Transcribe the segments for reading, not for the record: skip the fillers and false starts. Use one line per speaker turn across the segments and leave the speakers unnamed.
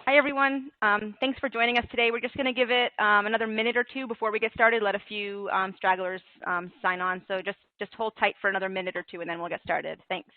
Hi, everyone. Thanks for joining us today. We're just going to give it another minute or two before we get started. Let a few stragglers sign on. So just hold tight for another minute or two, and then we'll get started. Thanks.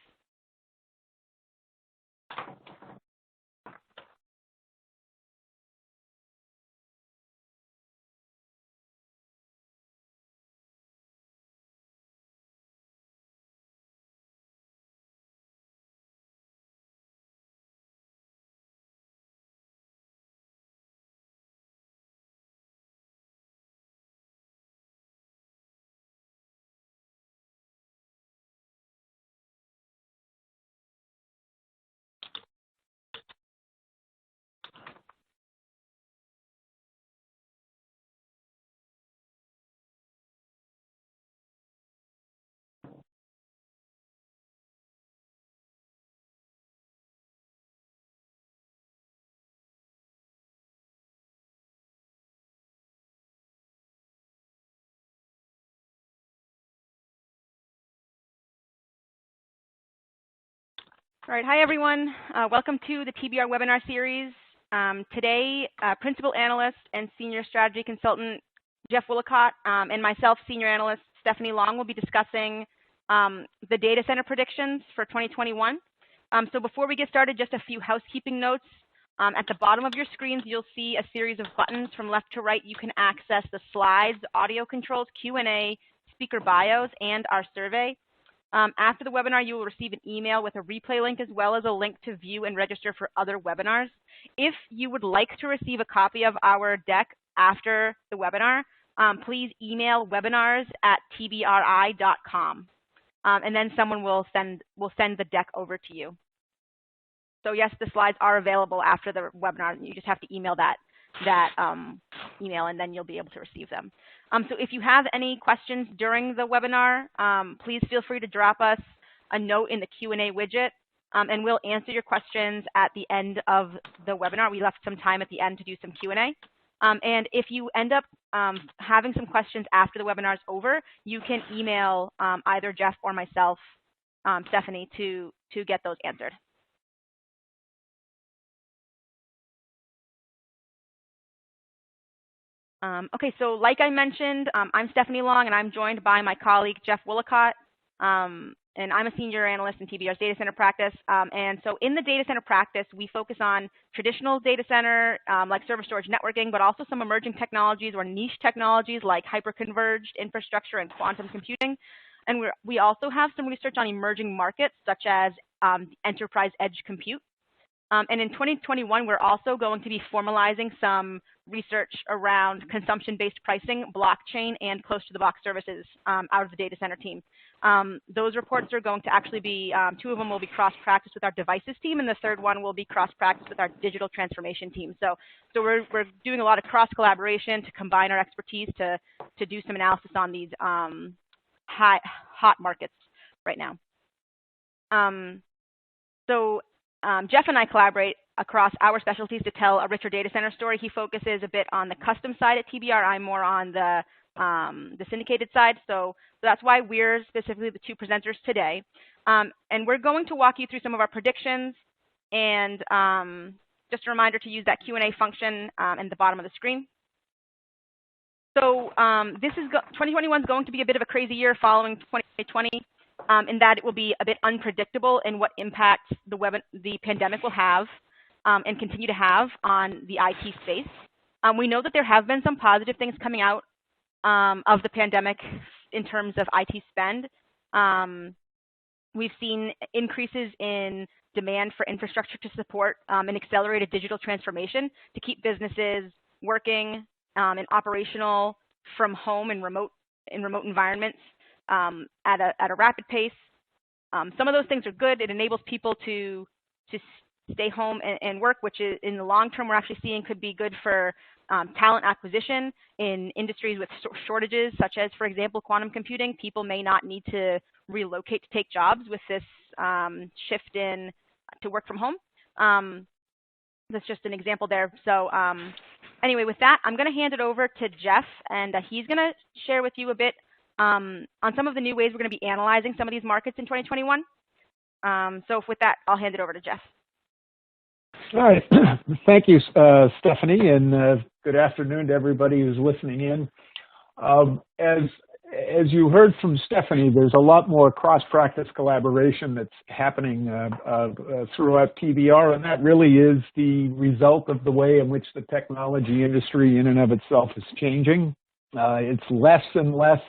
All right. Hi, everyone. Welcome to the TBR webinar series. Today, Principal Analyst and Senior Strategy Consultant Geoff Woollacott and myself, Senior Analyst Stephanie Long, will be discussing the data center predictions for 2021. So before we get started, just a few housekeeping notes. At the bottom of your screens, you'll see a series of buttons from left to right. You can access the slides, audio controls, Q&A, speaker bios, and our survey. After the webinar, you will receive an email with a replay link as well as a link to view and register for other webinars. If you would like to receive a copy of our deck after the webinar, please email webinars@tbri.com, and then someone will send the deck over to you. So yes, the slides are available after the webinar. You just have to email that email, and then you'll be able to receive them. So if you have any questions during the webinar, please feel free to drop us a note in the Q&A widget, and we'll answer your questions at the end of the webinar. We left some time at the end to do some Q&A. And if you end up having some questions after the webinar is over, you can email either Geoff or myself, Stephanie, to get those answered. Okay, so like I mentioned, I'm Stephanie Long, and I'm joined by my colleague, Geoff Woollacott, and I'm a senior analyst in TBR's data center practice. And so in the data center practice, we focus on traditional data center, like server storage networking, but also some emerging technologies or niche technologies like hyperconverged infrastructure and quantum computing. And we also have some research on emerging markets, such as enterprise edge compute. And in 2021, we're also going to be formalizing some research around consumption-based pricing, blockchain, and close-to-the-box services out of the data center team. Those reports are going to actually be, two of them will be cross-practice with our devices team, and the third one will be cross-practice with our digital transformation team. So we're doing a lot of cross-collaboration to combine our expertise to do some analysis on these hot markets right now. Geoff and I collaborate across our specialties to tell a richer data center story. He focuses a bit on the custom side at TBR. I'm more on the syndicated side. So that's why we're specifically the two presenters today. And we're going to walk you through some of our predictions. And just a reminder to use that Q&A function in the bottom of the screen. So 2021 is going to be a bit of a crazy year following 2020. In that it will be a bit unpredictable in what impact the pandemic will have and continue to have on the IT space. We know that there have been some positive things coming out of the pandemic in terms of IT spend. We've seen increases in demand for infrastructure to support an accelerated digital transformation to keep businesses working and operational from home and remote environments. At a rapid pace. Some of those things are good. It enables people to stay home and work, which is, in the long term, we're actually seeing could be good for talent acquisition in industries with shortages, such as, for example, quantum computing. People may not need to relocate to take jobs with this shift in to work from home. That's just an example there. So anyway, with that, I'm going to hand it over to Geoff, and he's going to share with you a bit on some of the new ways we're going to be analyzing some of these markets in 2021. So with that, I'll hand it over to Geoff.
All right. Thank you, Stephanie, and good afternoon to everybody who's listening in. As you heard from Stephanie, there's a lot more cross-practice collaboration that's happening throughout TBR, and that really is the result of the way in which the technology industry in and of itself is changing. It's less and less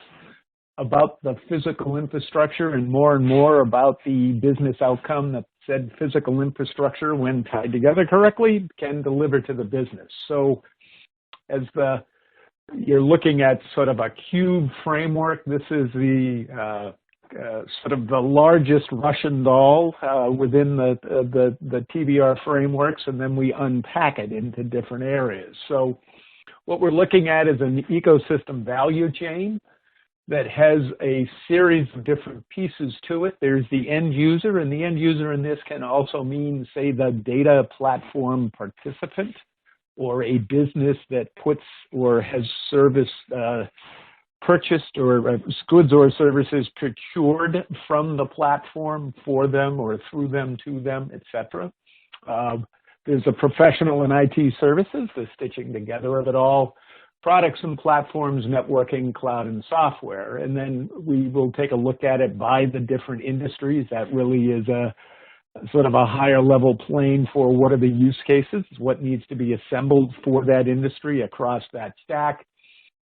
about the physical infrastructure and more about the business outcome that said physical infrastructure, when tied together correctly, can deliver to the business. So as you're looking at sort of a cube framework, this is the sort of the largest Russian doll within the TBR frameworks, and then we unpack it into different areas. So what we're looking at is an ecosystem value chain that has a series of different pieces to it. There's the end user, and the end user in this can also mean, say, the data platform participant, or a business that puts or has service purchased or goods or services procured from the platform for them or through them to them, etc. There's a professional in IT services, the stitching together of it all, products and platforms, networking, cloud, and software. And then we will take a look at it by the different industries. That really is a sort of a higher level plane for what are the use cases, what needs to be assembled for that industry across that stack.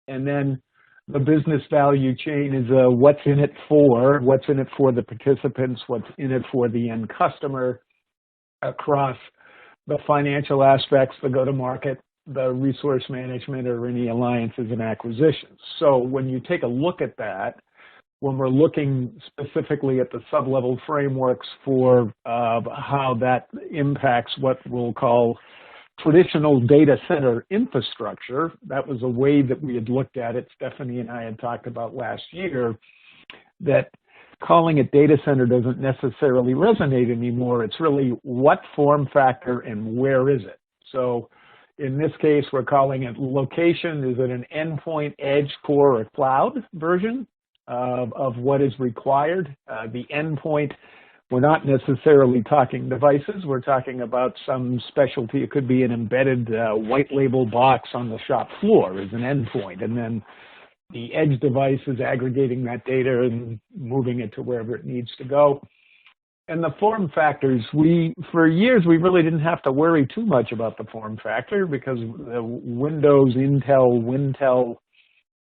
And then the business value chain is what's in it for the participants, what's in it for the end customer across the financial aspects, the go-to-market, the resource management, or any alliances and acquisitions. So when you take a look at that, when we're looking specifically at the sub-level frameworks for how that impacts what we'll call traditional data center infrastructure, that was a way that we had looked at it, Stephanie and I had talked about last year, that calling it data center doesn't necessarily resonate anymore. It's really what form factor and where is it? So in this case, we're calling it location. Is it an endpoint, edge, core, or cloud version of what is required? The endpoint, we're not necessarily talking devices. We're talking about some specialty. It could be an embedded white label box on the shop floor as an endpoint. And then the edge device is aggregating that data and moving it to wherever it needs to go. And the form factors, for years, we really didn't have to worry too much about the form factor because the Windows, Intel, Wintel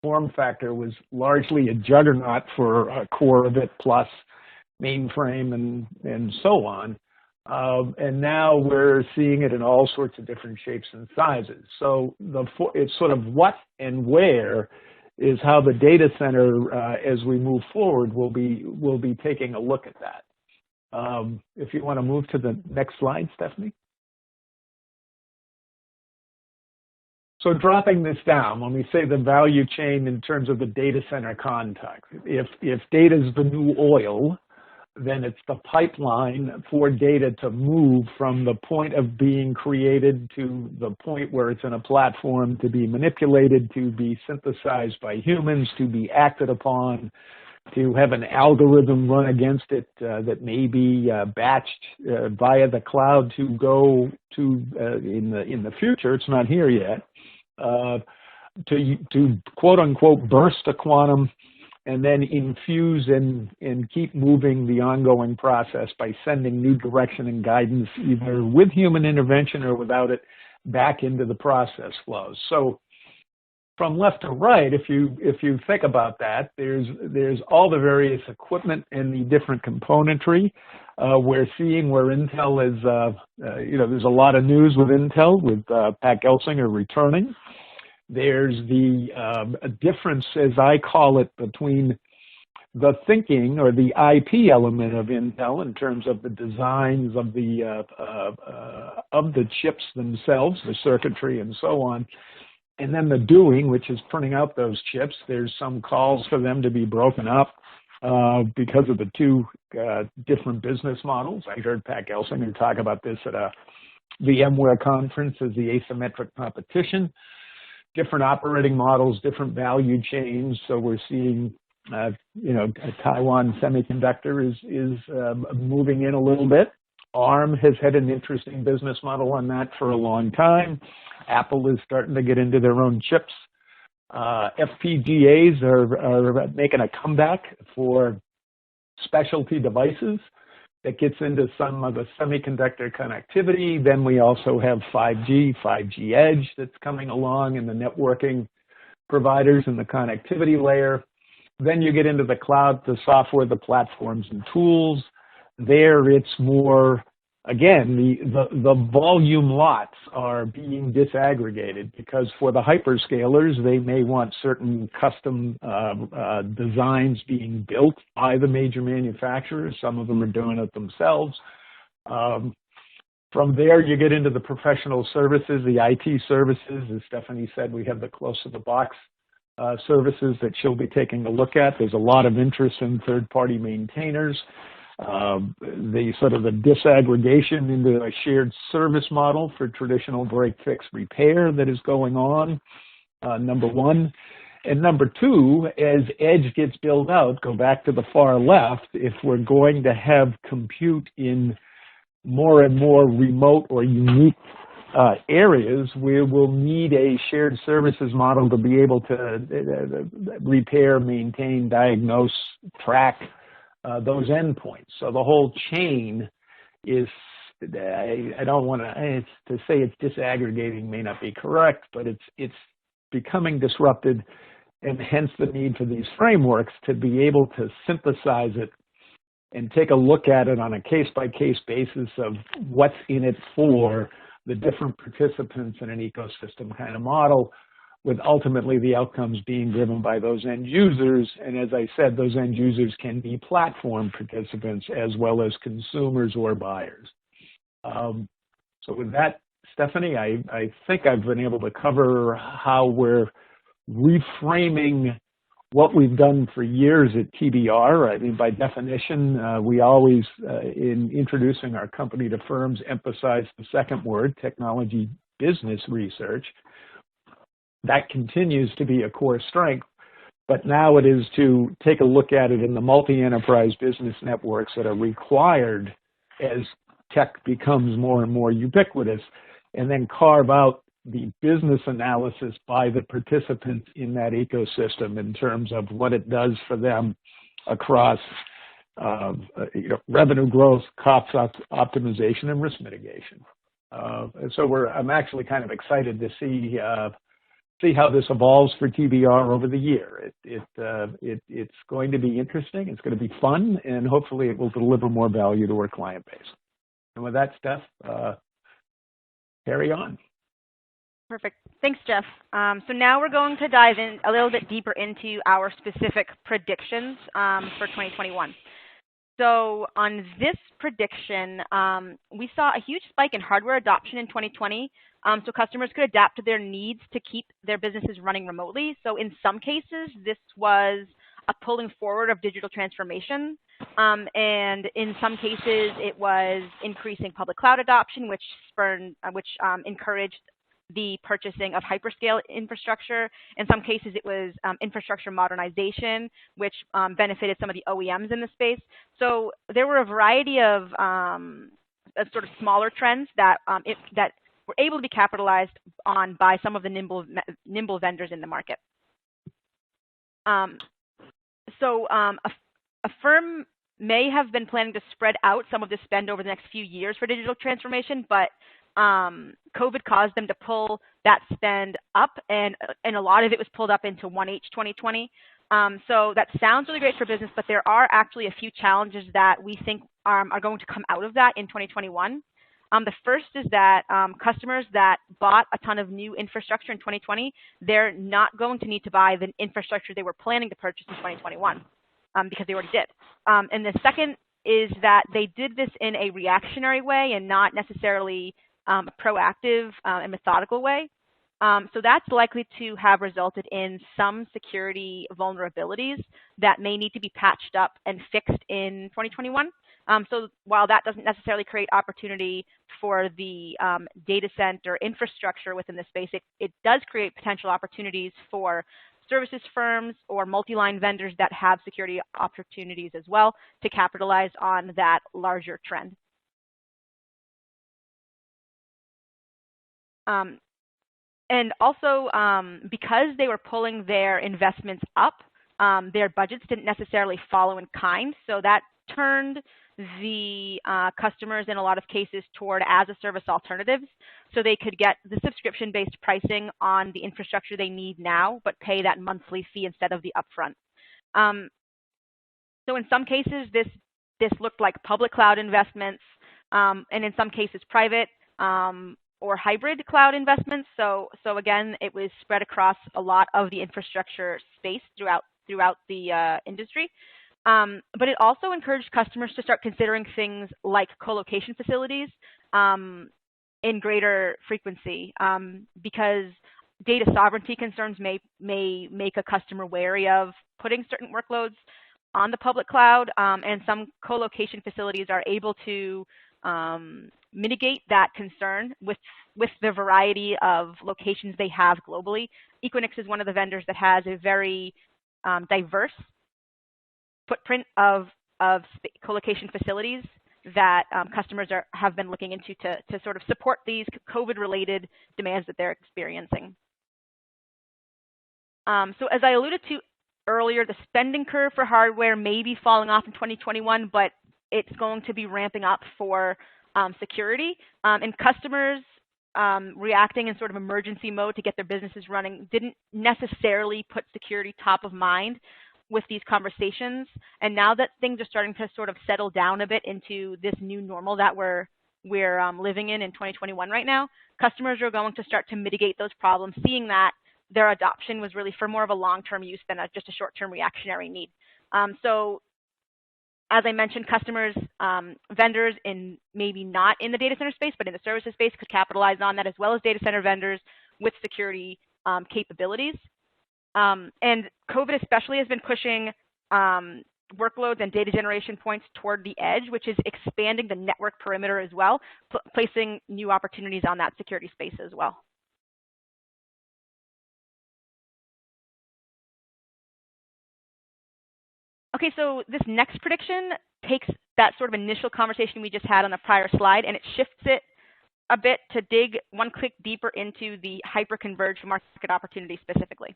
form factor was largely a juggernaut for a core of it plus mainframe and so on. And now we're seeing it in all sorts of different shapes and sizes. So it's sort of what and where is how the data center, as we move forward, will be taking a look at that. If you want to move to the next slide, Stephanie. So dropping this down, when we say the value chain in terms of the data center context, if data is the new oil, then it's the pipeline for data to move from the point of being created to the point where it's in a platform to be manipulated, to be synthesized by humans, to be acted upon, to have an algorithm run against it that may be batched via the cloud to go to, in the future, it's not here yet, to quote unquote burst a quantum and then infuse and keep moving the ongoing process by sending new direction and guidance either with human intervention or without it back into the process flows. So from left to right, if you think about that, there's all the various equipment and the different componentry. We're seeing where Intel is, there's a lot of news with Intel, with Pat Gelsinger returning. There's the difference, as I call it, between the thinking or the IP element of Intel in terms of the designs of the chips themselves, the circuitry and so on, and then the doing, which is printing out those chips. There's some calls for them to be broken up because of the two different business models. I heard Pat Gelsinger talk about this at a VMware conference as the asymmetric competition. Different operating models, different value chains. So we're seeing, Taiwan Semiconductor is moving in a little bit. ARM has had an interesting business model on that for a long time. Apple is starting to get into their own chips. FPGAs are making a comeback for specialty devices that gets into some of the semiconductor connectivity. Then we also have 5G Edge that's coming along, and the networking providers and the connectivity layer. Then you get into the cloud, the software, the platforms and tools. There it's more, again, the volume lots are being disaggregated because for the hyperscalers, they may want certain custom designs being built by the major manufacturers. Some of them are doing it themselves. From there, you get into the professional services, the IT services. As Stephanie said, we have the close of the box services that she'll be taking a look at. There's a lot of interest in third-party maintainers. The sort of the disaggregation into a shared service model for traditional break, fix, repair that is going on, number one. And number two, as Edge gets built out, go back to the far left, if we're going to have compute in more and more remote or unique areas, we will need a shared services model to be able to repair, maintain, diagnose, track those endpoints. So the whole chain is, I don't want to say it's disaggregating may not be correct, but it's becoming disrupted, and hence the need for these frameworks to be able to synthesize it and take a look at it on a case-by-case basis of what's in it for the different participants in an ecosystem kind of model, with ultimately the outcomes being driven by those end users. And as I said, those end users can be platform participants as well as consumers or buyers. So with that, Stephanie, I think I've been able to cover how we're reframing what we've done for years at TBR. I mean, by definition, we always, in introducing our company to firms, emphasize the second word, technology business research. That continues to be a core strength, but now it is to take a look at it in the multi-enterprise business networks that are required as tech becomes more and more ubiquitous, and then carve out the business analysis by the participants in that ecosystem in terms of what it does for them across revenue growth, cost optimization, and risk mitigation. And so I'm actually kind of excited to see how this evolves for TBR over the year. It's going to be interesting. It's going to be fun, and hopefully it will deliver more value to our client base. And with that, Steph, carry on.
Perfect. Thanks, Geoff. So now we're going to dive in a little bit deeper into our specific predictions for 2021. So on this prediction, we saw a huge spike in hardware adoption in 2020. So customers could adapt to their needs to keep their businesses running remotely. So in some cases, this was a pulling forward of digital transformation. And in some cases, it was increasing public cloud adoption, which encouraged the purchasing of hyperscale infrastructure. In some cases, it was infrastructure modernization, which benefited some of the OEMs in the space. So there were a variety of sort of smaller trends that were able to be capitalized on by some of the nimble vendors in the market. So a firm may have been planning to spread out some of the spend over the next few years for digital transformation, but COVID caused them to pull that spend up, and a lot of it was pulled up into 1H 2020. So that sounds really great for business, but there are actually a few challenges that we think are going to come out of that in 2021. The first is that customers that bought a ton of new infrastructure in 2020, they're not going to need to buy the infrastructure they were planning to purchase in 2021 because they already did. And the second is that they did this in a reactionary way and not necessarily a proactive and methodical way. So that's likely to have resulted in some security vulnerabilities that may need to be patched up and fixed in 2021. So while that doesn't necessarily create opportunity for the data center infrastructure within the space, it does create potential opportunities for services firms or multi-line vendors that have security opportunities as well to capitalize on that larger trend. And also, because they were pulling their investments up, their budgets didn't necessarily follow in kind. So that turned the customers in a lot of cases toward as-a-service alternatives, so they could get the subscription-based pricing on the infrastructure they need now, but pay that monthly fee instead of the upfront. So in some cases, this looked like public cloud investments, and in some cases private or hybrid cloud investments. So again, it was spread across a lot of the infrastructure space throughout the industry. But it also encouraged customers to start considering things like co-location facilities in greater frequency, because data sovereignty concerns may make a customer wary of putting certain workloads on the public cloud, and some co-location facilities are able to mitigate that concern with the variety of locations they have globally. Equinix is one of the vendors that has a very diverse footprint of co-location facilities that customers have been looking into to sort of support these COVID-related demands that they're experiencing. So as I alluded to earlier, the spending curve for hardware may be falling off in 2021, but it's going to be ramping up for security. And customers reacting in sort of emergency mode to get their businesses running didn't necessarily put security top of mind with these conversations. And now that things are starting to sort of settle down a bit into this new normal that we're living in 2021 right now, customers are going to start to mitigate those problems, seeing that their adoption was really for more of a long-term use than just a short-term reactionary need. So as I mentioned, customers, vendors in maybe not in the data center space, but in the services space could capitalize on that, as well as data center vendors with security capabilities. And COVID especially has been pushing workloads and data generation points toward the edge, which is expanding the network perimeter as well, placing new opportunities on that security space as well. Okay, so this next prediction takes that sort of initial conversation we just had on the prior slide, and it shifts it a bit to dig one click deeper into the hyper-converged market opportunity specifically.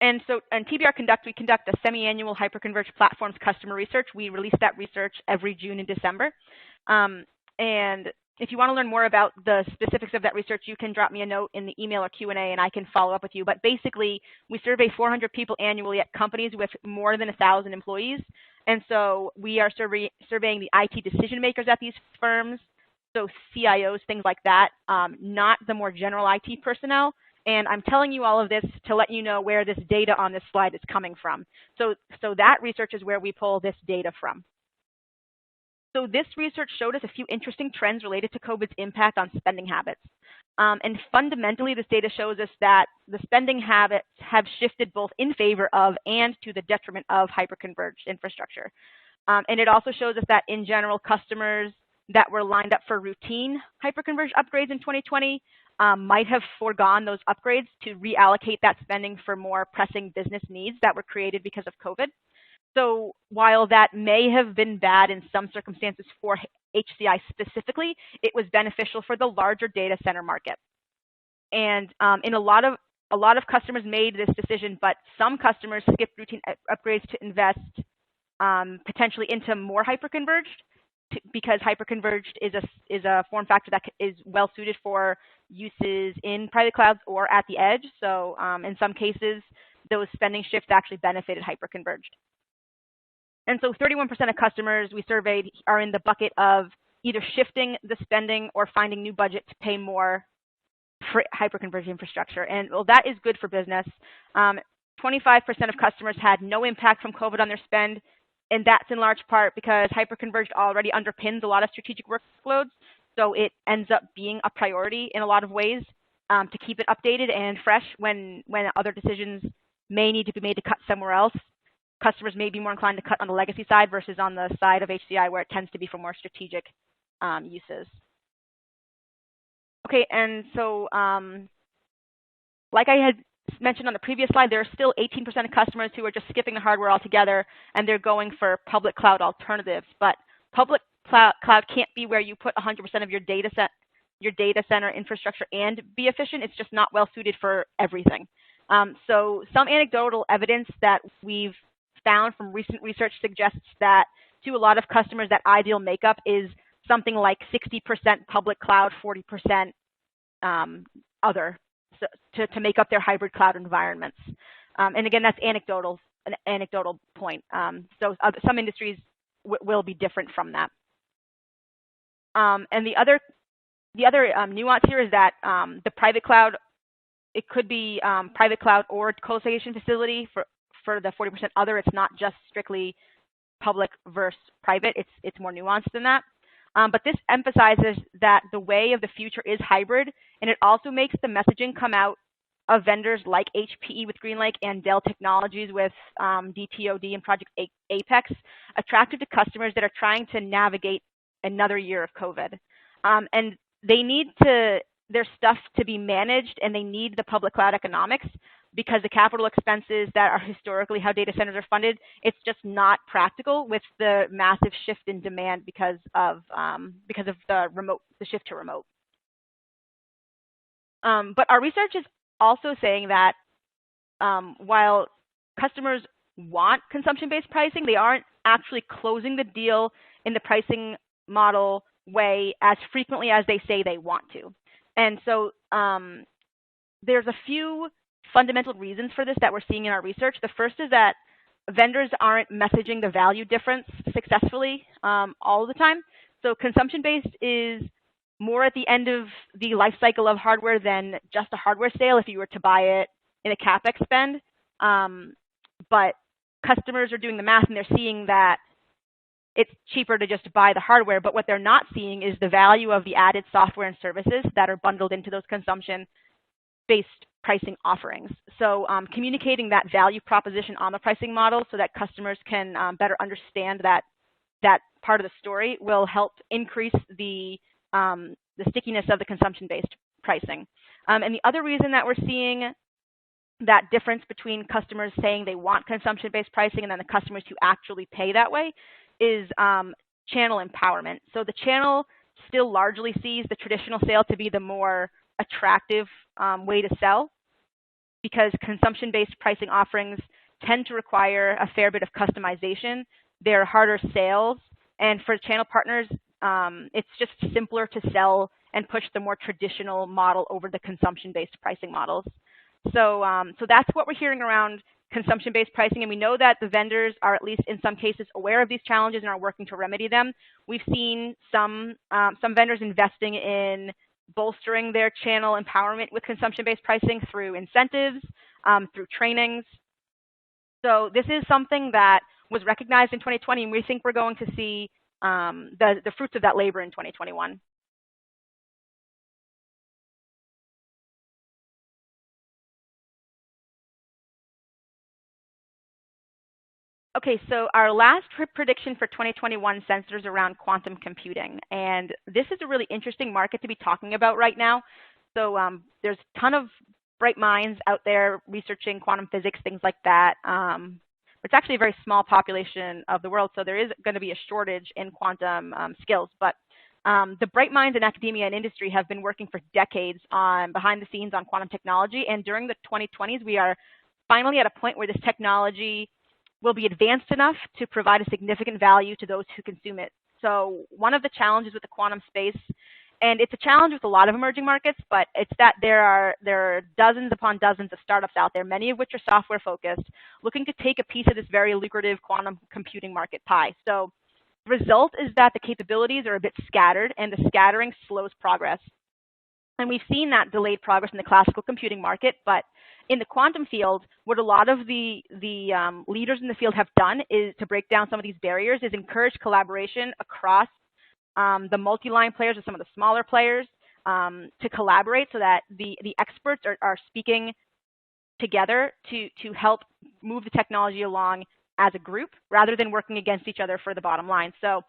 And so in TBR Conduct, we conduct a semi-annual hyper-converged platforms customer research. We release that research every June and December. And if you want to learn more about the specifics of that research, you can drop me a note in the email or Q&A, and I can follow up with you. But basically, we survey 400 people annually at companies with more than 1,000 employees. And so we are surveying the IT decision makers at these firms, so CIOs, things like that, not the more general IT personnel. And I'm telling you all of this to let you know where this data on this slide is coming from. So that research is where we pull this data from. So this research showed us a few interesting trends related to COVID's impact on spending habits. And fundamentally, this data shows us that the spending habits have shifted both in favor of and to the detriment of hyperconverged infrastructure. And it also shows us that, in general, customers that were lined up for routine hyperconverged upgrades in 2020 might have foregone those upgrades to reallocate that spending for more pressing business needs that were created because of COVID. So while that may have been bad in some circumstances for HCI specifically, it was beneficial for the larger data center market. And in a lot of customers made this decision, but some customers skipped routine upgrades to invest potentially into more hyperconverged, because hyperconverged is a form factor that is well suited for uses in private clouds or at the edge. So in some cases, those spending shifts actually benefited hyperconverged. And so 31% of customers we surveyed are in the bucket of either shifting the spending or finding new budget to pay more for hyperconverged infrastructure. And well, that is good for business. 25% of customers had no impact from COVID on their spend, and that's in large part because hyperconverged already underpins a lot of strategic workloads. So it ends up being a priority in a lot of ways to keep it updated and fresh when other decisions may need to be made to cut somewhere else. Customers may be more inclined to cut on the legacy side versus on the side of HCI where it tends to be for more strategic uses. Okay, and so like I had mentioned on the previous slide, there are still 18% of customers who are just skipping the hardware altogether, and they're going for public cloud alternatives. But public cloud can't be where you put 100% of your data set your data center infrastructure and be efficient. It's just not well suited for everything. So some anecdotal evidence that we've found from recent research suggests that to a lot of customers, that ideal makeup is something like 60% public cloud, 40% other, so to make up their hybrid cloud environments. And again, that's anecdotal, an anecdotal point. So some industries will be different from that. And the other nuance here is that the private cloud, it could be private cloud or co-location facility for the 40% other. It's not just strictly public versus private. It's more nuanced than that. But this emphasizes that the way of the future is hybrid, and it also makes the messaging come out of vendors like HPE with GreenLake and Dell Technologies with DTOD and Project Apex attractive to customers that are trying to navigate another year of COVID. And they need their stuff to be managed, and they need the public cloud economics, because the capital expenses that are historically how data centers are funded, it's just not practical with the massive shift in demand because of the shift to remote. But our research is also saying that while customers want consumption-based pricing, they aren't actually closing the deal in the pricing model way as frequently as they say they want to. And so there's a few fundamental reasons for this that we're seeing in our research. The first is that vendors aren't messaging the value difference successfully all the time. So consumption-based is more at the end of the life cycle of hardware than just a hardware sale if you were to buy it in a CapEx spend. But customers are doing the math, and they're seeing that it's cheaper to just buy the hardware, but what they're not seeing is the value of the added software and services that are bundled into those consumption-based pricing offerings. So communicating that value proposition on the pricing model so that customers can better understand that part of the story will help increase the stickiness of the consumption-based pricing. And the other reason that we're seeing that difference between customers saying they want consumption-based pricing and then the customers who actually pay that way is channel empowerment. So the channel still largely sees the traditional sale to be the more attractive way to sell, because consumption-based pricing offerings tend to require a fair bit of customization. They're harder sales, and for channel partners, it's just simpler to sell and push the more traditional model over the consumption-based pricing models. So that's what we're hearing around consumption-based pricing, and we know that the vendors are, at least in some cases, aware of these challenges and are working to remedy them. We've seen some vendors investing in bolstering their channel empowerment with consumption-based pricing through incentives, through trainings. So this is something that was recognized in 2020, and we think we're going to see the fruits of that labor in 2021. Okay, so our last prediction for 2021 centers around quantum computing, and this is a really interesting market to be talking about right now. So there's a ton of bright minds out there researching quantum physics, things like that. It's actually a very small population of the world, so there is going to be a shortage in quantum skills. But the bright minds in academia and industry have been working for decades behind the scenes on quantum technology, and during the 2020s, we are finally at a point where this technology will be advanced enough to provide a significant value to those who consume it. So one of the challenges with the quantum space, and it's a challenge with a lot of emerging markets, but it's that there are dozens upon dozens of startups out there, many of which are software focused, looking to take a piece of this very lucrative quantum computing market pie. So the result is that the capabilities are a bit scattered, and the scattering slows progress. And we've seen that delayed progress in the classical computing market, but in the quantum field, what a lot of the leaders in the field have done is to break down some of these barriers, is encourage collaboration across the multi-line players or some of the smaller players to collaborate so that the experts are speaking together to help move the technology along as a group rather than working against each other for the bottom line. So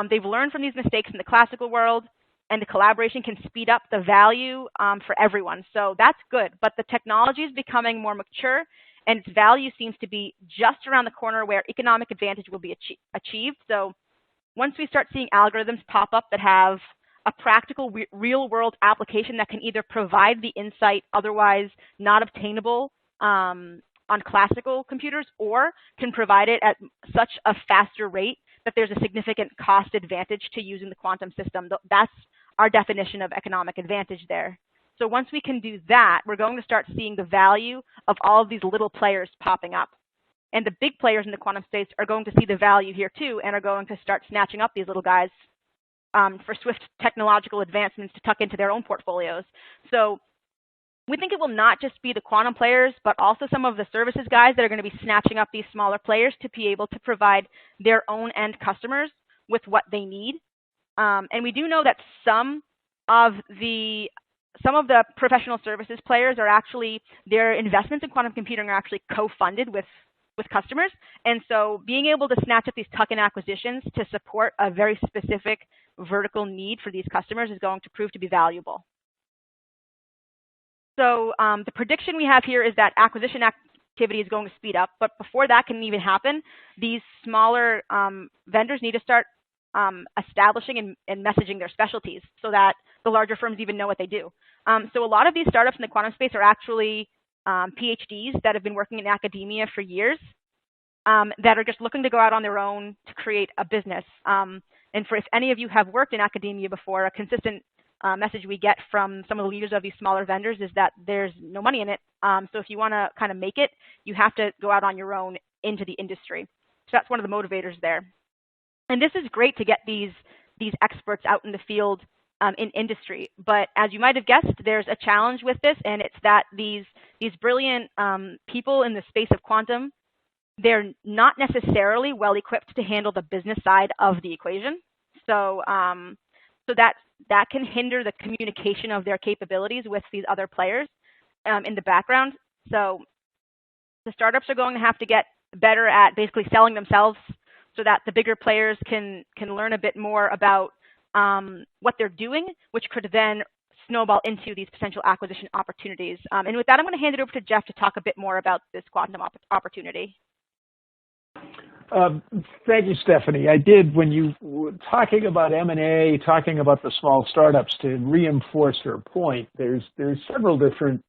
they've learned from these mistakes in the classical world, and the collaboration can speed up the value for everyone. So that's good, but the technology is becoming more mature, and its value seems to be just around the corner where economic advantage will be achieved. So once we start seeing algorithms pop up that have a practical, real-world application that can either provide the insight otherwise not obtainable on classical computers, or can provide it at such a faster rate that there's a significant cost advantage to using the quantum system. That's our definition of economic advantage there. So once we can do that, we're going to start seeing the value of all of these little players popping up. And the big players in the quantum space are going to see the value here too, and are going to start snatching up these little guys for swift technological advancements to tuck into their own portfolios. So we think it will not just be the quantum players, but also some of the services guys that are going to be snatching up these smaller players to be able to provide their own end customers with what they need. And we do know that some of the professional services players are actually, their investments in quantum computing are actually co-funded with customers. And so being able to snatch up these tuck-in acquisitions to support a very specific vertical need for these customers is going to prove to be valuable. So the prediction we have here is that acquisition activity is going to speed up. But before that can even happen, these smaller vendors need to start establishing and messaging their specialties so that the larger firms even know what they do. So a lot of these startups in the quantum space are actually PhDs that have been working in academia for years that are just looking to go out on their own to create a business. And if any of you have worked in academia before, a consistent message we get from some of the leaders of these smaller vendors is that there's no money in it. So if you want to kind of make it, you have to go out on your own into the industry. So that's one of the motivators there. And this is great to get these experts out in the field in industry. But as you might have guessed, there's a challenge with this, and it's that these brilliant people in the space of quantum, they're not necessarily well equipped to handle the business side of the equation. So that can hinder the communication of their capabilities with these other players in the background. So the startups are going to have to get better at basically selling themselves so that the bigger players can learn a bit more about what they're doing, which could then snowball into these potential acquisition opportunities. And with that, I'm going to hand it over to Geoff to talk a bit more about this quantum opportunity.
Thank you, Stephanie. I did, when you were talking about M&A, talking about the small startups, to reinforce her point, there's several different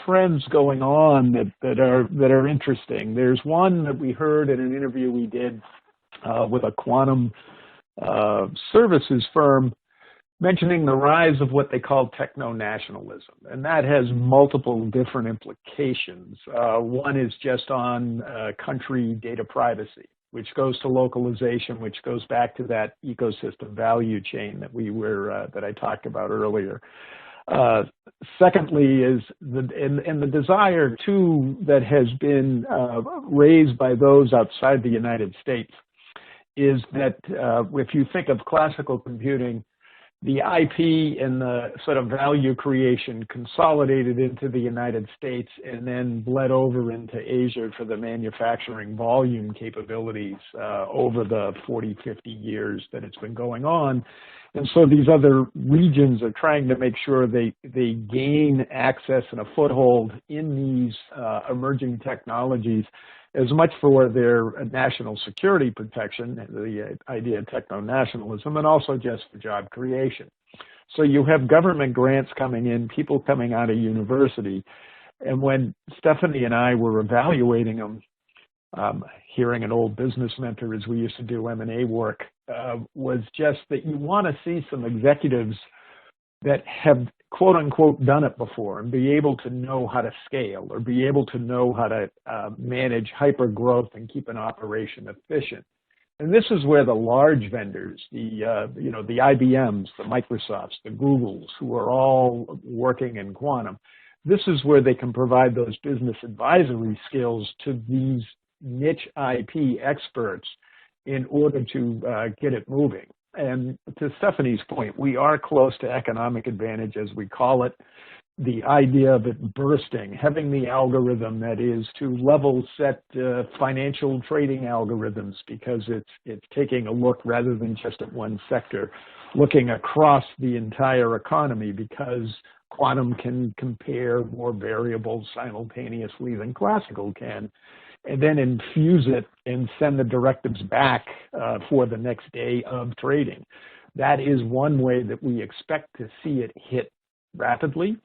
trends going on that are interesting. There's one that we heard in an interview we did with a quantum services firm, mentioning the rise of what they call techno nationalism, and that has multiple different implications. One is just on country data privacy, which goes to localization, which goes back to that ecosystem value chain that I talked about earlier. Secondly is the desire too that has been raised by those outside the United States is that if you think of classical computing, the IP and the sort of value creation consolidated into the United States and then bled over into Asia for the manufacturing volume capabilities over the 40, 50 years that it's been going on. And so these other regions are trying to make sure they gain access and a foothold in these emerging technologies, as much for their national security protection, the idea of techno nationalism, and also just for job creation. So you have government grants coming in, people coming out of university, and when Stephanie and I were evaluating them, hearing an old business mentor as we used to do M&A work, was just that you want to see some executives that have quote unquote done it before and be able to know how to scale or be able to know how to manage hyper growth and keep an operation efficient. And this is where the large vendors, the IBMs, the Microsofts, the Googles, who are all working in quantum, this is where they can provide those business advisory skills to these niche IP experts in order to get it moving. And to Stephanie's point, we are close to economic advantage, as we call it. The idea of it bursting, having the algorithm that is to level set financial trading algorithms, because it's taking a look rather than just at one sector, looking across the entire economy, because quantum can compare more variables simultaneously than classical can, and then infuse it and send the directives back for the next day of trading. that is one way that we expect to see it hit rapidly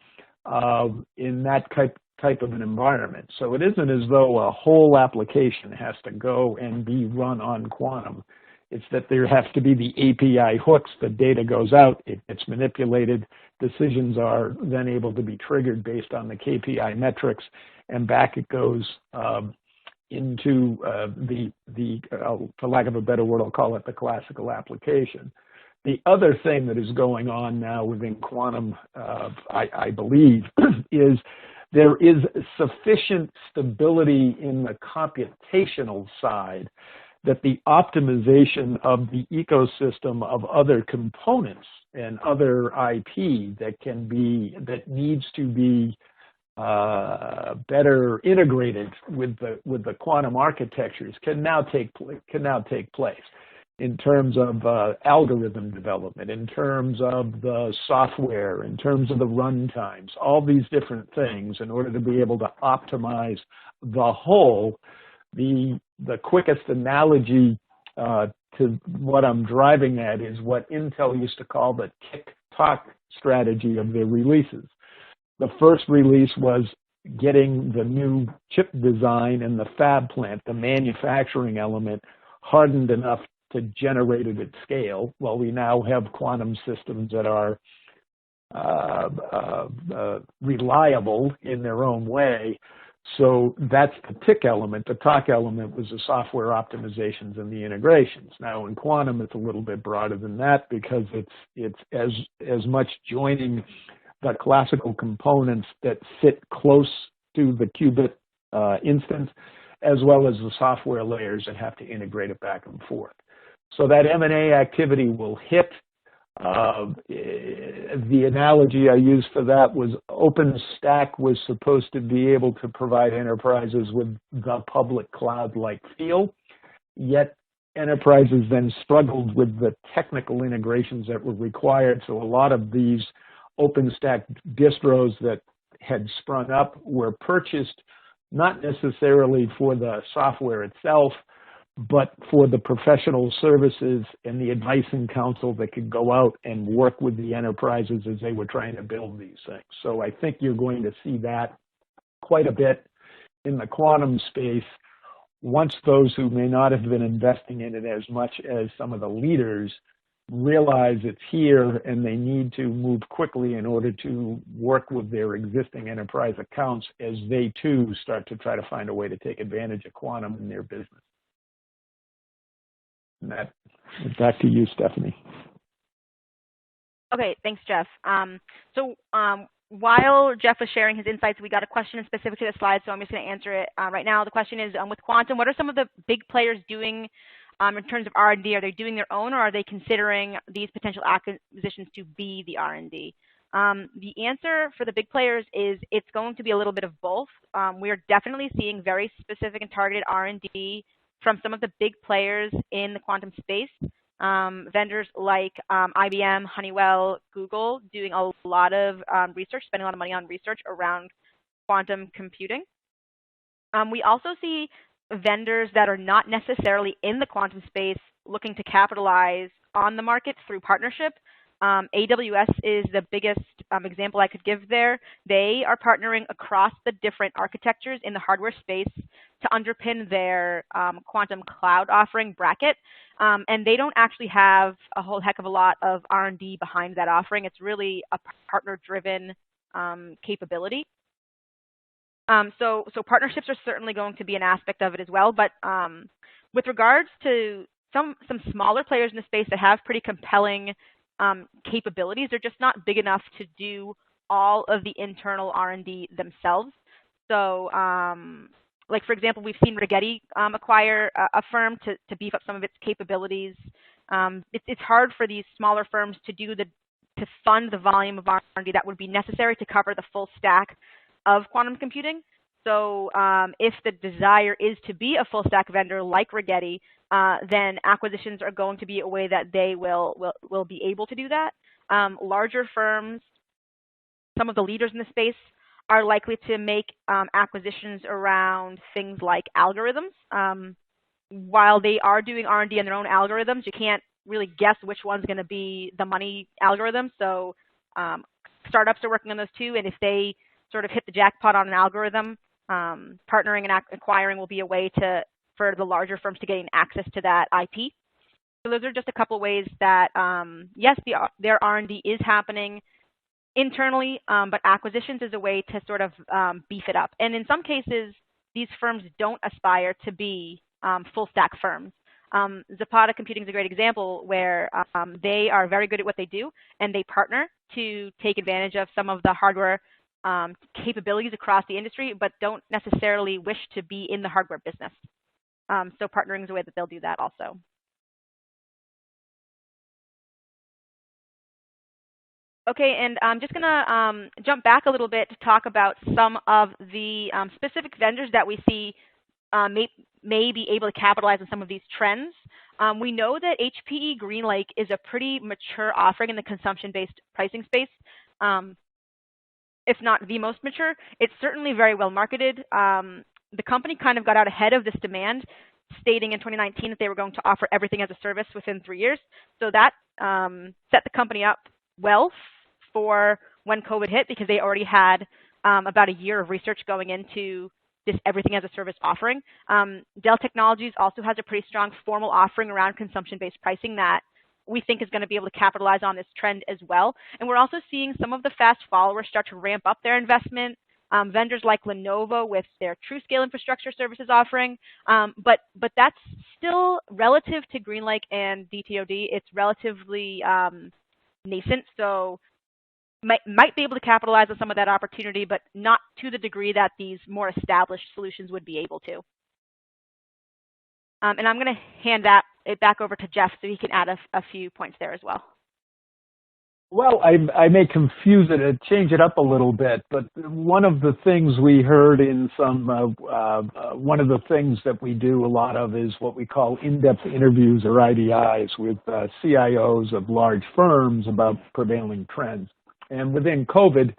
in that type of an environment. So it isn't as though a whole application has to go and be run on quantum. It's that there has to be the API hooks, the data goes out, it gets manipulated, decisions are then able to be triggered based on the KPI metrics, and back it goes into for lack of a better word, I'll call it the classical application. The other thing that is going on now within quantum, I believe, is there is sufficient stability in the computational side that the optimization of the ecosystem of other components and other IP that needs to be better integrated with the quantum architectures can now take place in terms of algorithm development, in terms of the software, in terms of the runtimes, all these different things in order to be able to optimize the whole. The quickest analogy to what I'm driving at is what Intel used to call the tick-tock strategy of their releases. The first release was getting the new chip design and the fab plant, the manufacturing element, hardened enough to generate it at scale. Well, we now have quantum systems that are reliable in their own way. So that's the tick element. The talk element was the software optimizations and the integrations. Now in quantum, it's a little bit broader than that because it's as much joining the classical components that sit close to the qubit instance, as well as the software layers that have to integrate it back and forth. So that M&A activity will hit. The analogy I used for that was OpenStack was supposed to be able to provide enterprises with the public cloud-like feel, yet enterprises then struggled with the technical integrations that were required. So a lot of these OpenStack distros that had sprung up were purchased not necessarily for the software itself, but for the professional services and the advice and counsel that could go out and work with the enterprises as they were trying to build these things. So I think you're going to see that quite a bit in the quantum space once those who may not have been investing in it as much as some of the leaders realize it's here and they need to move quickly in order to work with their existing enterprise accounts as they too start to try to find a way to take advantage of quantum in their business. And that, back to you, Stephanie.
Okay, thanks, Geoff. While Geoff was sharing his insights, we got a question specific to the slide, so I'm just going to answer it right now. The question is, with quantum, what are some of the big players doing in terms of R&D? Are they doing their own, or are they considering these potential acquisitions to be the R&D? The answer for the big players is it's going to be a little bit of both. We are definitely seeing very specific and targeted R&D from some of the big players in the quantum space. Vendors like IBM, Honeywell, Google, doing a lot of research, spending a lot of money on research around quantum computing. We also see vendors that are not necessarily in the quantum space looking to capitalize on the market through partnership. AWS is the biggest example I could give there. They are partnering across the different architectures in the hardware space to underpin their quantum cloud offering Bracket. And they don't actually have a whole heck of a lot of R&D behind that offering. It's really a partner-driven capability. So partnerships are certainly going to be an aspect of it as well. But with regards to some smaller players in the space that have pretty compelling capabilities, they're just not big enough to do all of the internal R&D themselves. So, like for example, we've seen Rigetti acquire a firm to beef up some of its capabilities. It's hard for these smaller firms to fund the volume of R&D that would be necessary to cover the full stack of quantum computing. So if the desire is to be a full stack vendor like Rigetti, then acquisitions are going to be a way that they will be able to do that. Larger firms, some of the leaders in the space, are likely to make acquisitions around things like algorithms. While they are doing R&D on their own algorithms, you can't really guess which one's going to be the money algorithm. So startups are working on those too, and if they sort of hit the jackpot on an algorithm, partnering and acquiring will be a way for the larger firms to gain access to that IP. So those are just a couple ways that, yes, their R&D is happening internally, but acquisitions is a way to sort of beef it up. And in some cases, these firms don't aspire to be full stack firms. Zapata Computing is a great example where they are very good at what they do, and they partner to take advantage of some of the hardware capabilities across the industry, but don't necessarily wish to be in the hardware business. So partnering is a way that they'll do that also. Okay, and I'm just going to jump back a little bit to talk about some of the specific vendors that we see may be able to capitalize on some of these trends. We know that HPE GreenLake is a pretty mature offering in the consumption-based pricing space. If not the most mature, it's certainly very well marketed. The company kind of got out ahead of this demand, stating in 2019 that they were going to offer everything as a service within 3 years. So that set the company up well for when COVID hit, because they already had about a year of research going into this everything as a service offering. Dell Technologies also has a pretty strong formal offering around consumption-based pricing that we think is going to be able to capitalize on this trend as well. And we're also seeing some of the fast followers start to ramp up their investment. Vendors like Lenovo with their TrueScale infrastructure services offering, but that's still relative to GreenLake and DTOD. It's relatively nascent, so might be able to capitalize on some of that opportunity, but not to the degree that these more established solutions would be able to. And I'm going to hand it back over to Geoff so he can add a few points there as well.
Well, I may confuse it and change it up a little bit, but one of the things we heard in some, one of the things that we do a lot of is what we call in-depth interviews or IDIs with CIOs of large firms about prevailing trends. And within COVID,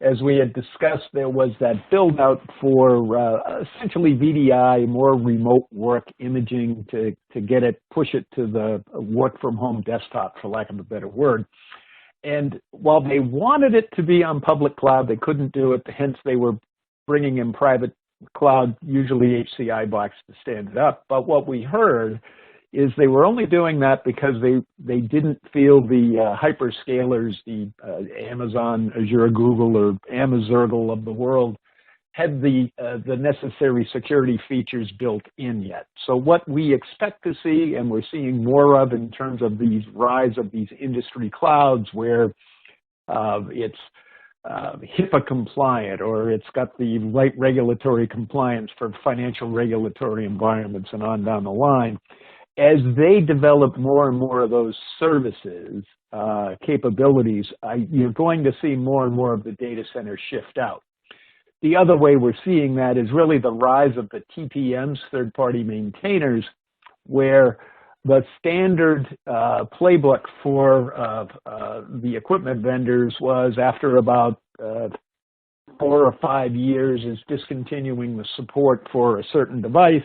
as we had discussed, there was that build out for essentially VDI, more remote work imaging to get it, push it to the work from home desktop, for lack of a better word. And while they wanted it to be on public cloud, they couldn't do it. Hence, they were bringing in private cloud, usually HCI box, to stand it up. But what we heard is they were only doing that because they didn't feel the hyperscalers, the Amazon, Azure, Google, or Amazurgle of the world had the necessary security features built in yet. So what we expect to see, and we're seeing more of in terms of these rise of these industry clouds where it's HIPAA compliant, or it's got the right regulatory compliance for financial regulatory environments and on down the line. As they develop more and more of those services, capabilities, you're going to see more and more of the data center shift out. The other way we're seeing that is really the rise of the TPMs, third-party maintainers, where the standard playbook for the equipment vendors was, after about 4 or 5 years, is discontinuing the support for a certain device,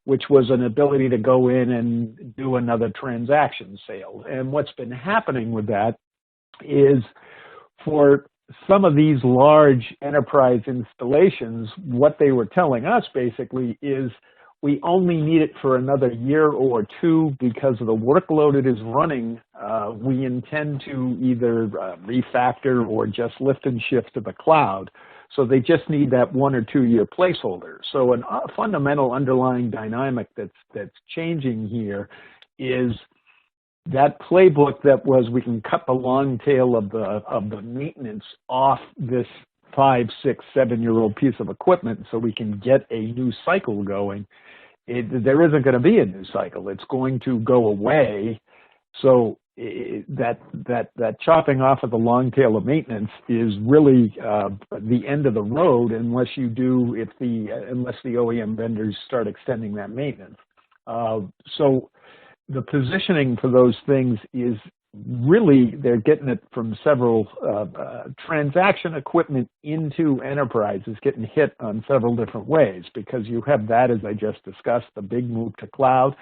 which was an ability to go in and do another transaction sale. And what's been happening with that is, for some of these large enterprise installations, what they were telling us basically is, we only need it for another year or two because of the workload it is running. We intend to either refactor or just lift and shift to the cloud. So they just need that 1 or 2 year placeholder. So a fundamental underlying dynamic that's changing here is that playbook that was, we can cut the long tail of the maintenance off this 5, 6, 7-year-old piece of equipment so we can get a new cycle going. There isn't going to be a new cycle. It's going to go away. So that chopping off of the long tail of maintenance is really the end of the road, unless you do, unless the OEM vendors start extending that maintenance. So the positioning for those things is really, they're getting it from several transaction equipment into enterprises, getting hit on several different ways, because you have that, as I just discussed, the big move to cloud.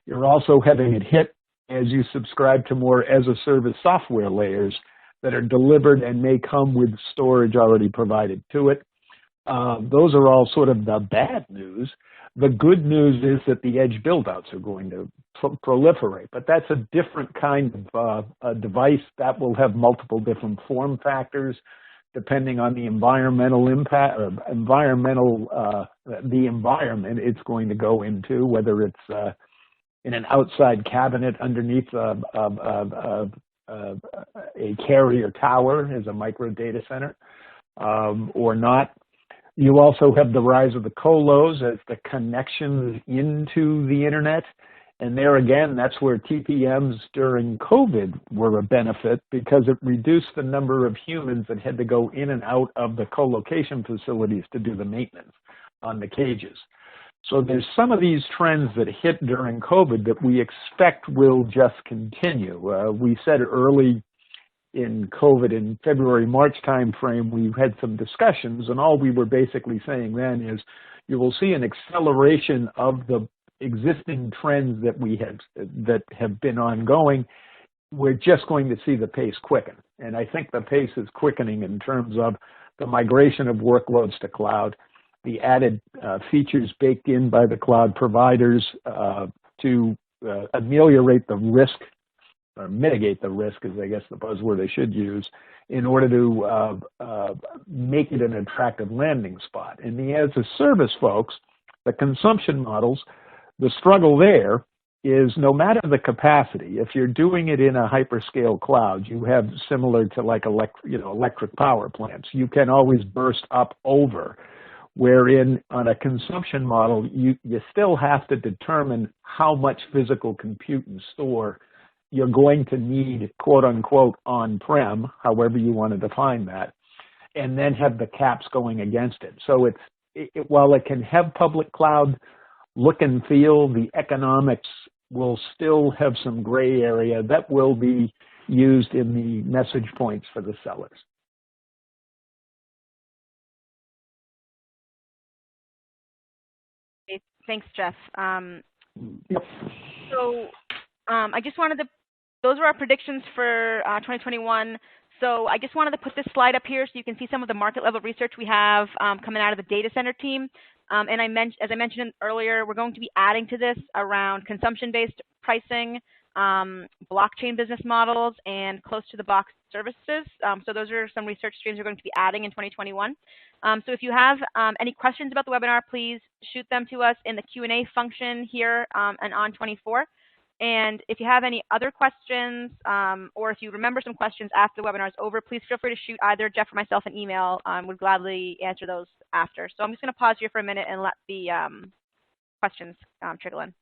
You're also having it hit as you subscribe to more as-a-service software layers that are delivered and may come with storage already provided to it. Those are all sort of the bad news. The good news is that the edge build-outs are going to proliferate, but that's a different kind of a device that will have multiple different form factors depending on the environmental impact, the environment it's going to go into, whether it's in an outside cabinet underneath a carrier tower as a micro data center or not. You also have the rise of the colos as the connections into the internet. And there again, that's where TPMs during COVID were a benefit because it reduced the number of humans that had to go in and out of the co-location facilities to do the maintenance on the cages. So there's some of these trends that hit during COVID that we expect will just continue. We said early in COVID in February, March timeframe, we had some discussions, and all we were basically saying then is you will see an acceleration of the existing trends that have been ongoing. We're just going to see the pace quicken. And I think the pace is quickening in terms of the migration of workloads to cloud, the added features baked in by the cloud providers to ameliorate the risk or mitigate the risk is, I guess, the buzzword I should use, in order to make it an attractive landing spot. And the as-a-service folks, the consumption models, the struggle there is no matter the capacity, if you're doing it in a hyperscale cloud, you have similar to like electric power plants, you can always burst up over, wherein on a consumption model, you still have to determine how much physical compute and store you're going to need, quote unquote, on-prem, however you want to define that, and then have the caps going against it. So while it can have public cloud look and feel, the economics will still have some gray area that will be used in the message points for the sellers.
Okay, thanks, Geoff.
Yep.
So I just wanted to, those were our predictions for 2021. So I just wanted to put this slide up here so you can see some of the market level research we have coming out of the data center team. And as I mentioned earlier, we're going to be adding to this around consumption-based pricing, blockchain business models, and close-to-the-box services. So those are some research streams we're going to be adding in 2021. So if you have any questions about the webinar, please shoot them to us in the Q&A function here and on 24. And if you have any other questions, or if you remember some questions after the webinar is over, please feel free to shoot either Geoff or myself an email. We'd gladly answer those after. So I'm just going to pause here for a minute and let the questions trickle in.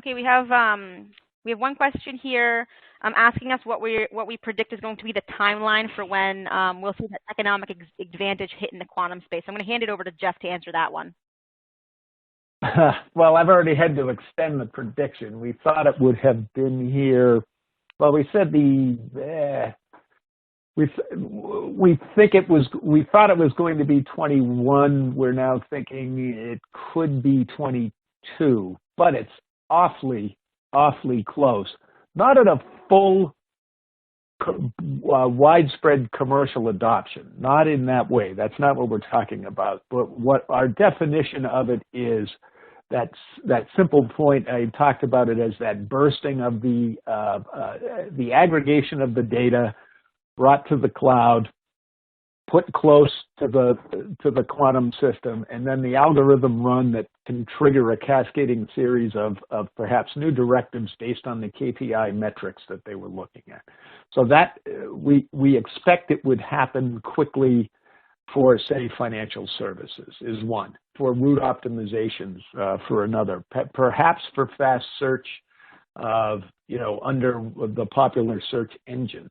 Okay, we have one question here asking us what we predict is going to be the timeline for when we'll see that economic advantage hit in the quantum space. I'm going to hand it over to Geoff to answer that one.
Well, I've already had to extend the prediction. We thought it would have been here. Well, we said we thought it was going to be 21. We're now thinking it could be 22, but it's awfully close. Not at a full widespread commercial adoption, not in that way. That's not what we're talking about. But what our definition of it is, that simple point, I talked about it as that bursting of the aggregation of the data brought to the cloud, put close to the quantum system, and then the algorithm run that can trigger a cascading series of perhaps new directives based on the KPI metrics that they were looking at. So that we expect it would happen quickly for, say, financial services is one, for route optimizations for another, perhaps for fast search, under the popular search engines.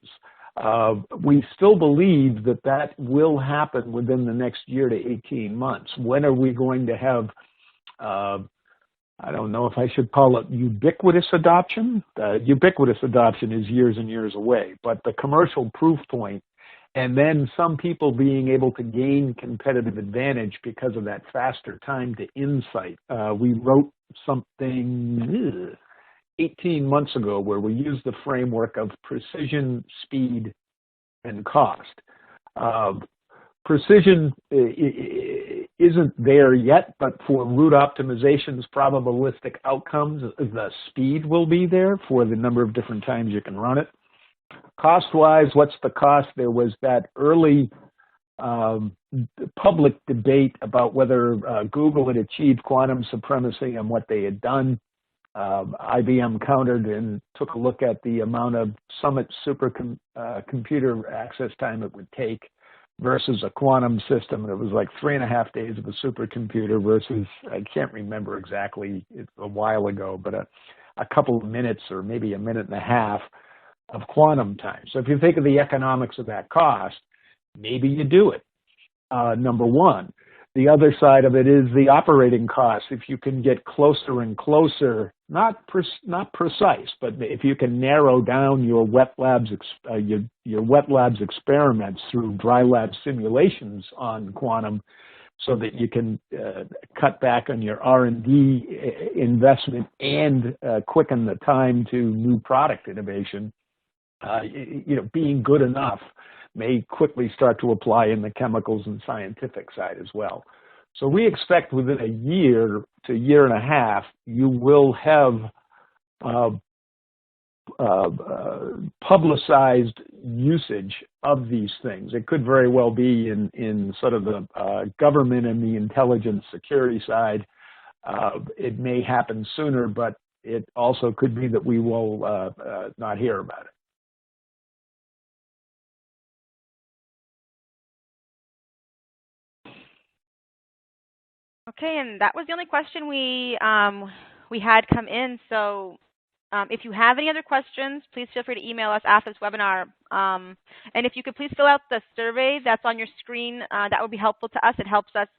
We still believe that will happen within the next year to 18 months. When are we going to have, I don't know if I should call it ubiquitous adoption. Ubiquitous adoption is years and years away, but the commercial proof point, and then some people being able to gain competitive advantage because of that faster time to insight. We wrote something 18 months ago where we used the framework of precision, speed, and cost. Precision isn't there yet, but for route optimization's probabilistic outcomes, the speed will be there for the number of different times you can run it. Cost-wise, what's the cost? There was that early public debate about whether Google had achieved quantum supremacy and what they had done. IBM countered and took a look at the amount of Summit supercomputer access time it would take versus a quantum system. It was like 3.5 days of a supercomputer versus, I can't remember exactly, it's a while ago, but a couple of minutes or maybe a minute and a half of quantum time. So if you think of the economics of that cost, maybe you do it, number one. The other side of it is the operating costs. If you can get closer and closer, not precise, but if you can narrow down your wet labs experiments through dry lab simulations on quantum, so that you can cut back on your R&D investment and quicken the time to new product innovation, being good enough may quickly start to apply in the chemicals and scientific side as well. So we expect within a year to year and a half, you will have publicized usage of these things. It could very well be in sort of the government and the intelligence security side. It may happen sooner, but it also could be that we will not hear about it.
Okay, and that was the only question we had come in. So if you have any other questions, please feel free to email us after this webinar. And if you could please fill out the survey that's on your screen, that would be helpful to us. It helps us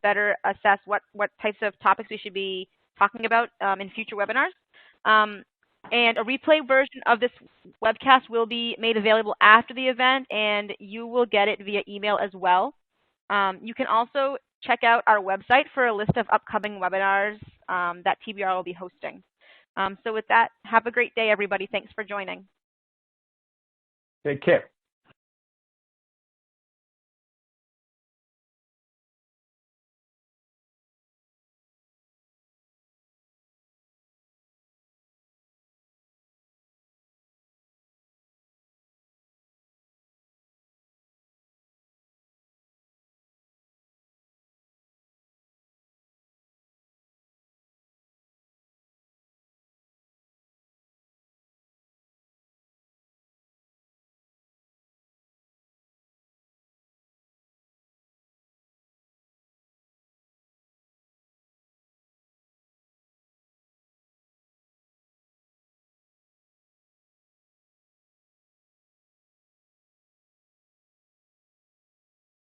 better assess what types of topics we should be talking about in future webinars. And a replay version of this webcast will be made available after the event, and you will get it via email as well. You can also check out our website for a list of upcoming webinars that TBR will be hosting. So with that, have a great day, everybody. Thanks for joining.
Take care.